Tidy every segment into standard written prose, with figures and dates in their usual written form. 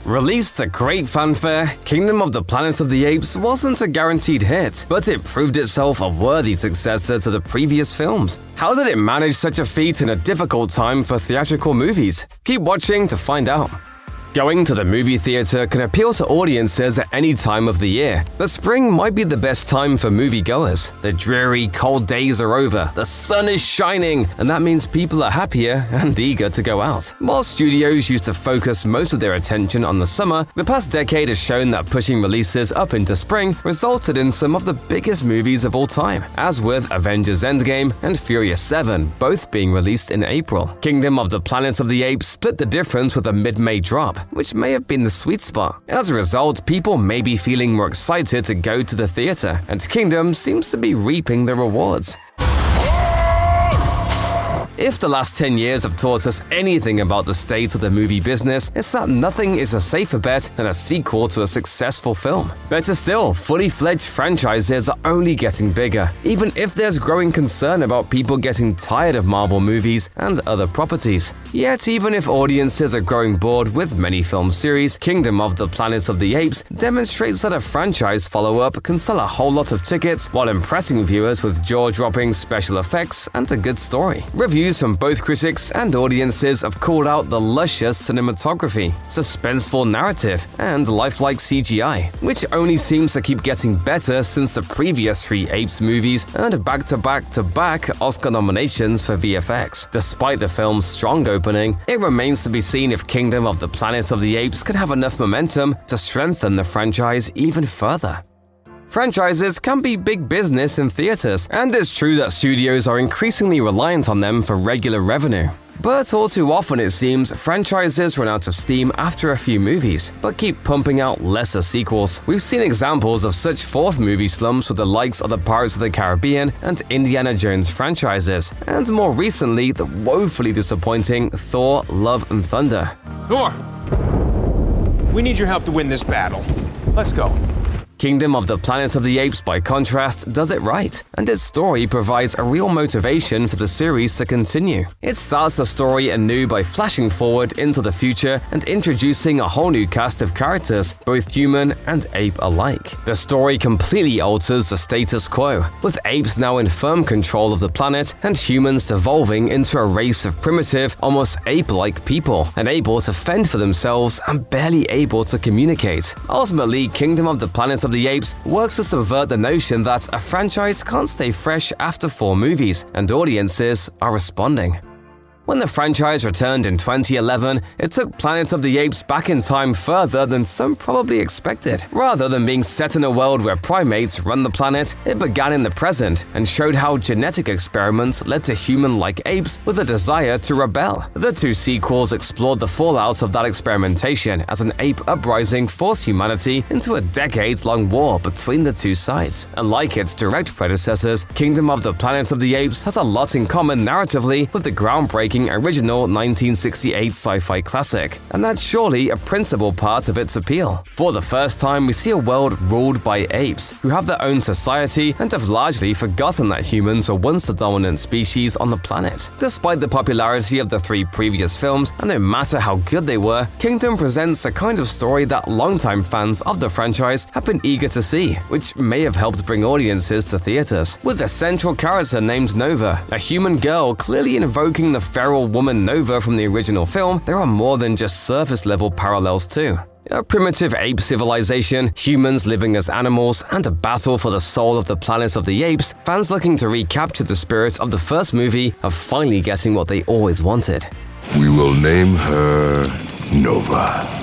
Released to great fanfare, Kingdom of the Planet of the Apes wasn't a guaranteed hit, but it proved itself a worthy successor to the previous films. How did it manage such a feat in a difficult time for theatrical movies? Keep watching to find out. Going to the movie theater can appeal to audiences at any time of the year, but spring might be the best time for moviegoers. The dreary, cold days are over, the sun is shining, and that means people are happier and eager to go out. While studios used to focus most of their attention on the summer, the past decade has shown that pushing releases up into spring resulted in some of the biggest movies of all time, as with Avengers Endgame and Furious 7, both being released in April. Kingdom of the Planet of the Apes split the difference with a mid-May drop, which may have been the sweet spot. As a result, people may be feeling more excited to go to the theater, and Kingdom seems to be reaping the rewards. If the last 10 years have taught us anything about the state of the movie business, it's that nothing is a safer bet than a sequel to a successful film. Better still, fully fledged franchises are only getting bigger, even if there's growing concern about people getting tired of Marvel movies and other properties. Yet, even if audiences are growing bored with many film series, Kingdom of the Planet of the Apes demonstrates that a franchise follow-up can sell a whole lot of tickets while impressing viewers with jaw-dropping special effects and a good story. Reviews from both critics and audiences have called out the luscious cinematography, suspenseful narrative, and lifelike CGI, which only seems to keep getting better since the previous 3 Apes movies earned back-to-back-to-back Oscar nominations for VFX. Despite the film's strong opening, it remains to be seen if Kingdom of the Planet of the Apes could have enough momentum to strengthen the franchise even further. Franchises can be big business in theaters, and it's true that studios are increasingly reliant on them for regular revenue. But all too often it seems, franchises run out of steam after a few movies, but keep pumping out lesser sequels. We've seen examples of such 4th movie slumps with the likes of the Pirates of the Caribbean and Indiana Jones franchises, and more recently, the woefully disappointing Thor: Love and Thunder. Thor! We need your help to win this battle. Let's go. Kingdom of the Planet of the Apes, by contrast, does it right, and its story provides a real motivation for the series to continue. It starts the story anew by flashing forward into the future and introducing a whole new cast of characters, both human and ape alike. The story completely alters the status quo, with apes now in firm control of the planet and humans devolving into a race of primitive, almost ape-like people, unable to fend for themselves and barely able to communicate. Ultimately, Kingdom of the Planet of the Apes works to subvert the notion that a franchise can't stay fresh after 4 movies, and audiences are responding. When the franchise returned in 2011, it took Planet of the Apes back in time further than some probably expected. Rather than being set in a world where primates run the planet, it began in the present and showed how genetic experiments led to human-like apes with a desire to rebel. The 2 sequels explored the fallout of that experimentation as an ape uprising forced humanity into a decades-long war between the 2 sides. Unlike its direct predecessors, Kingdom of the Planet of the Apes has a lot in common narratively with the groundbreaking original 1968 sci-fi classic, and that's surely a principal part of its appeal. For the first time, we see a world ruled by apes, who have their own society and have largely forgotten that humans were once the dominant species on the planet. Despite the popularity of the 3 previous films, and no matter how good they were, Kingdom presents a kind of story that longtime fans of the franchise have been eager to see, which may have helped bring audiences to theaters. With a central character named Nova, a human girl clearly invoking the feral woman Nova from the original film, there are more than just surface-level parallels too. A primitive ape civilization, humans living as animals, and a battle for the soul of the Planet of the Apes, fans looking to recapture the spirit of the first movie are finally getting what they always wanted. We will name her Nova.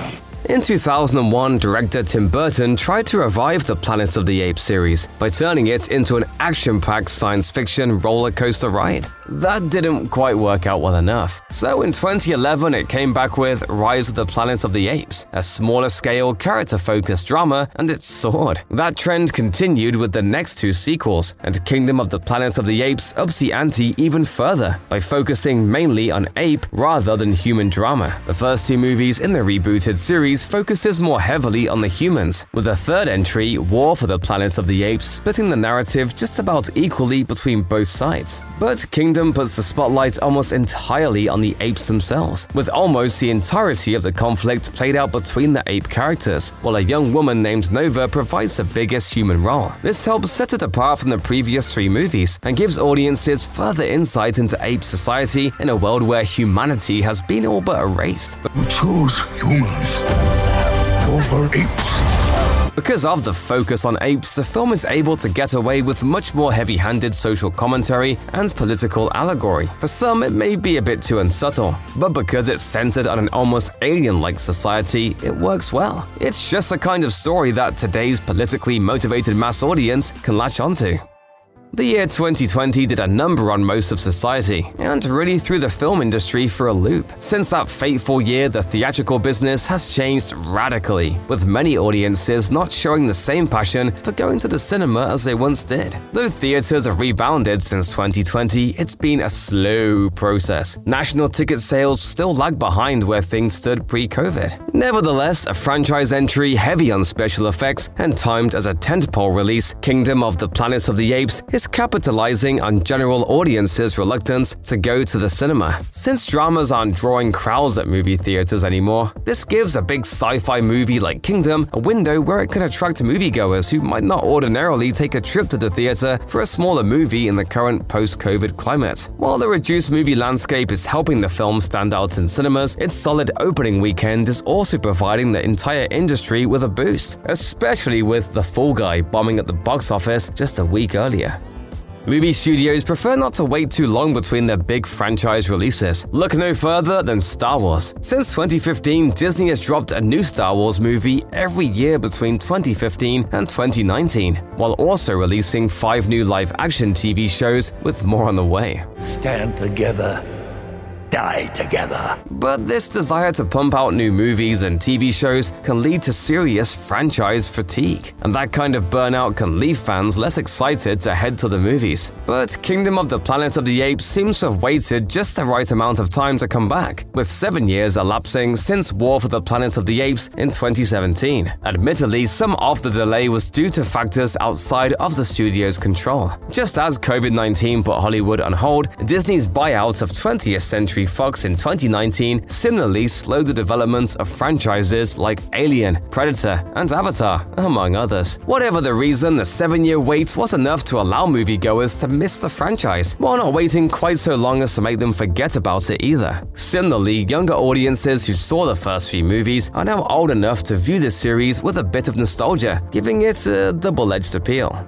In 2001, director Tim Burton tried to revive the Planet of the Apes series by turning it into an action-packed science fiction roller coaster ride. That didn't quite work out well enough. So in 2011, it came back with Rise of the Planet of the Apes, a smaller-scale, character-focused drama, and it soared. That trend continued with the next 2 sequels, and Kingdom of the Planet of the Apes ups the ante even further by focusing mainly on ape rather than human drama. The first 2 movies in the rebooted series focuses more heavily on the humans, with the 3rd entry, War for the Planet of the Apes, splitting the narrative just about equally between both sides. But Kingdom Kingdom puts the spotlight almost entirely on the apes themselves, with almost the entirety of the conflict played out between the ape characters, while a young woman named Nova provides the biggest human role. This helps set it apart from the previous 3 movies and gives audiences further insight into ape society in a world where humanity has been all but erased. You chose humans over apes. Because of the focus on apes, the film is able to get away with much more heavy-handed social commentary and political allegory. For some, it may be a bit too unsubtle, but because it's centered on an almost alien-like society, it works well. It's just the kind of story that today's politically motivated mass audience can latch onto. The year 2020 did a number on most of society, and really threw the film industry for a loop. Since that fateful year, the theatrical business has changed radically, with many audiences not showing the same passion for going to the cinema as they once did. Though theaters have rebounded since 2020, it's been a slow process. National ticket sales still lag behind where things stood pre-COVID. Nevertheless, a franchise entry heavy on special effects and timed as a tentpole release, Kingdom of the Planet of the Apes is capitalizing on general audiences' reluctance to go to the cinema. Since dramas aren't drawing crowds at movie theaters anymore, this gives a big sci-fi movie like Kingdom a window where it can attract moviegoers who might not ordinarily take a trip to the theater for a smaller movie in the current post-COVID climate. While the reduced movie landscape is helping the film stand out in cinemas, its solid opening weekend is also providing the entire industry with a boost, especially with The Fall Guy bombing at the box office just a week earlier. Movie studios prefer not to wait too long between their big franchise releases. Look no further than Star Wars. Since 2015, Disney has dropped a new Star Wars movie every year between 2015 and 2019, while also releasing 5 new live-action TV shows with more on the way. Stand together. Die together. But this desire to pump out new movies and TV shows can lead to serious franchise fatigue, and that kind of burnout can leave fans less excited to head to the movies. But Kingdom of the Planet of the Apes seems to have waited just the right amount of time to come back, with 7 years elapsing since War for the Planet of the Apes in 2017. Admittedly, some of the delay was due to factors outside of the studio's control. Just as COVID-19 put Hollywood on hold, Disney's buyout of 20th Century Fox in 2019 similarly slowed the development of franchises like Alien, Predator, and Avatar, among others. Whatever the reason, the 7-year wait was enough to allow moviegoers to miss the franchise, while not waiting quite so long as to make them forget about it either. Similarly, younger audiences who saw the first few movies are now old enough to view this series with a bit of nostalgia, giving it a double-edged appeal.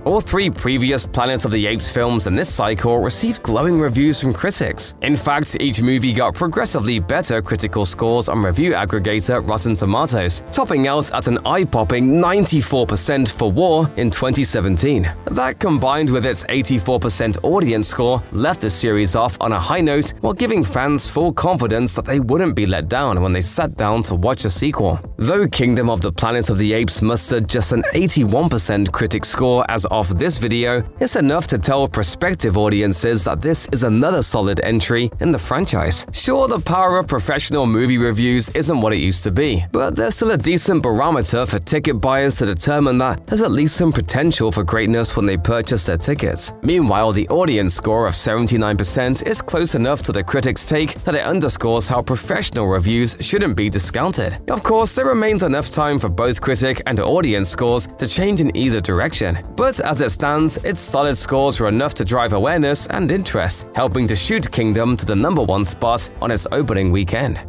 All 3 previous Planet of the Apes films in this cycle received glowing reviews from critics. In fact, each movie got progressively better critical scores on review aggregator Rotten Tomatoes, topping out at an eye-popping 94% for War in 2017. That, combined with its 84% audience score, left the series off on a high note while giving fans full confidence that they wouldn't be let down when they sat down to watch a sequel. Though Kingdom of the Planet of the Apes mustered just an 81% critic score as of this video, it's enough to tell prospective audiences that this is another solid entry in the franchise. Sure, the power of professional movie reviews isn't what it used to be, but there's still a decent barometer for ticket buyers to determine that there's at least some potential for greatness when they purchase their tickets. Meanwhile, the audience score of 79% is close enough to the critics' take that it underscores how professional reviews shouldn't be discounted. Of course, there remains enough time for both critic and audience scores to change in either direction, but as it stands, its solid scores were enough to drive awareness and interest, helping to shoot Kingdom to the #1 spot on its opening weekend.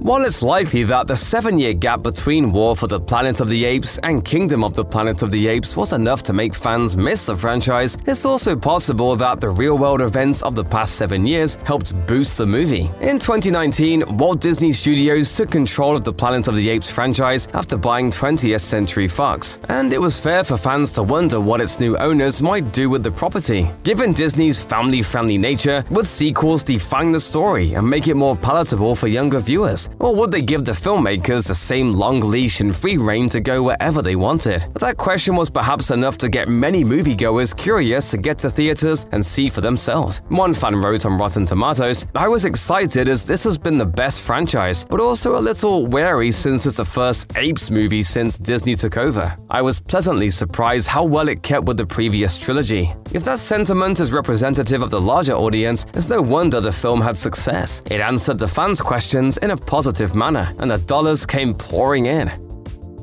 While it's likely that the 7-year gap between War for the Planet of the Apes and Kingdom of the Planet of the Apes was enough to make fans miss the franchise, it's also possible that the real-world events of the past 7 years helped boost the movie. In 2019, Walt Disney Studios took control of the Planet of the Apes franchise after buying 20th Century Fox, and it was fair for fans to wonder what its new owners might do with the property. Given Disney's family-friendly nature, would sequels define the story and make it more palatable for younger viewers? Or would they give the filmmakers the same long leash and free rein to go wherever they wanted? That question was perhaps enough to get many moviegoers curious to get to theaters and see for themselves. One fan wrote on Rotten Tomatoes, "I was excited as this has been the best franchise, but also a little wary since it's the first Apes movie since Disney took over. I was pleasantly surprised how well it kept with the previous trilogy." If that sentiment is representative of the larger audience, it's no wonder the film had success. It answered the fans' questions in a positive manner, and the dollars came pouring in.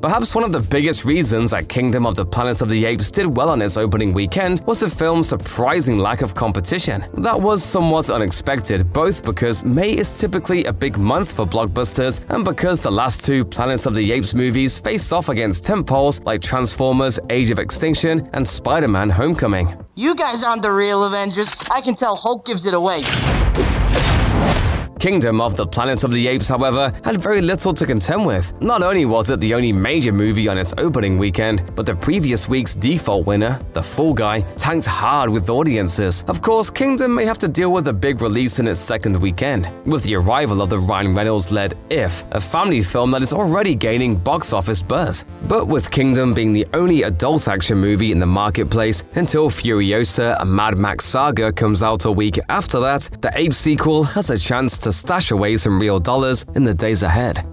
Perhaps one of the biggest reasons that Kingdom of the Planet of the Apes did well on its opening weekend was the film's surprising lack of competition. That was somewhat unexpected, both because May is typically a big month for blockbusters and because the last two Planet of the Apes movies faced off against tentpoles like Transformers: Age of Extinction and Spider-Man: Homecoming. You guys aren't the real Avengers. I can tell Hulk gives it away. Kingdom of the Planet of the Apes, however, had very little to contend with. Not only was it the only major movie on its opening weekend, but the previous week's default winner, The Fall Guy, tanked hard with audiences. Of course, Kingdom may have to deal with a big release in its second weekend, with the arrival of the Ryan Reynolds-led If, a family film that is already gaining box office buzz. But with Kingdom being the only adult action movie in the marketplace until Furiosa: A Mad Max Saga comes out a week after that, the Apes sequel has a chance to stash away some real dollars in the days ahead.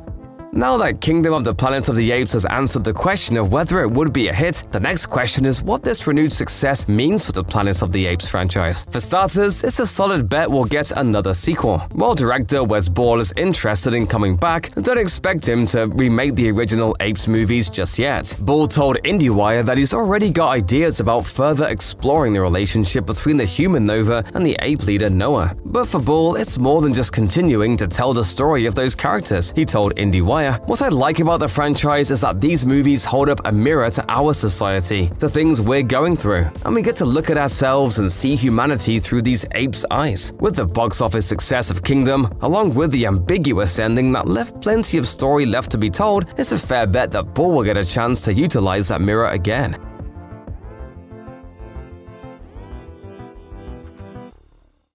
Now that Kingdom of the Planet of the Apes has answered the question of whether it would be a hit, the next question is what this renewed success means for the Planet of the Apes franchise. For starters, it's a solid bet we'll get another sequel. While director Wes Ball is interested in coming back, don't expect him to remake the original Apes movies just yet. Ball told IndieWire that he's already got ideas about further exploring the relationship between the human Nova and the ape leader Noah. But for Ball, it's more than just continuing to tell the story of those characters. He told IndieWire, "What I like about the franchise is that these movies hold up a mirror to our society, the things we're going through, and we get to look at ourselves and see humanity through these apes' eyes." With the box office success of Kingdom, along with the ambiguous ending that left plenty of story left to be told, it's a fair bet that Ball will get a chance to utilize that mirror again.